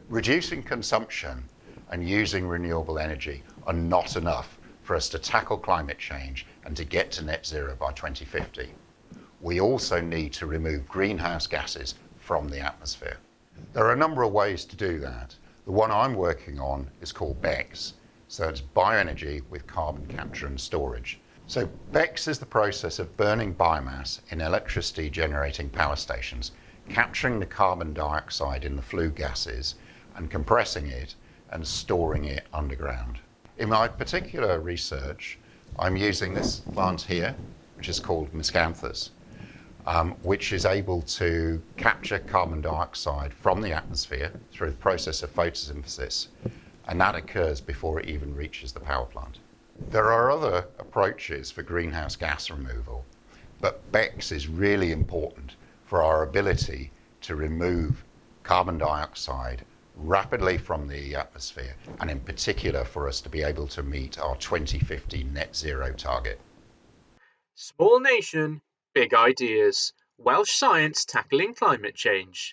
Reducing consumption and using renewable energy are not enough for us to tackle climate change and to get to net zero by 2050. We also need to remove greenhouse gases from the atmosphere. There are a number of ways to do that. The one I'm working on is called BECCS, so it's bioenergy with carbon capture and storage. So BECCS is the process of burning biomass in electricity generating power stations, capturing the carbon dioxide in the flue gases and compressing it and storing it underground. In my particular research, I'm using this plant here, which is called miscanthus, which is able to capture carbon dioxide from the atmosphere through the process of photosynthesis, and that occurs before it even reaches the power plant. There are other approaches for greenhouse gas removal, but BECCS is really important for our ability to remove carbon dioxide rapidly from the atmosphere, and in particular for us to be able to meet our 2050 net zero target. Small nation, big ideas. Welsh science tackling climate change.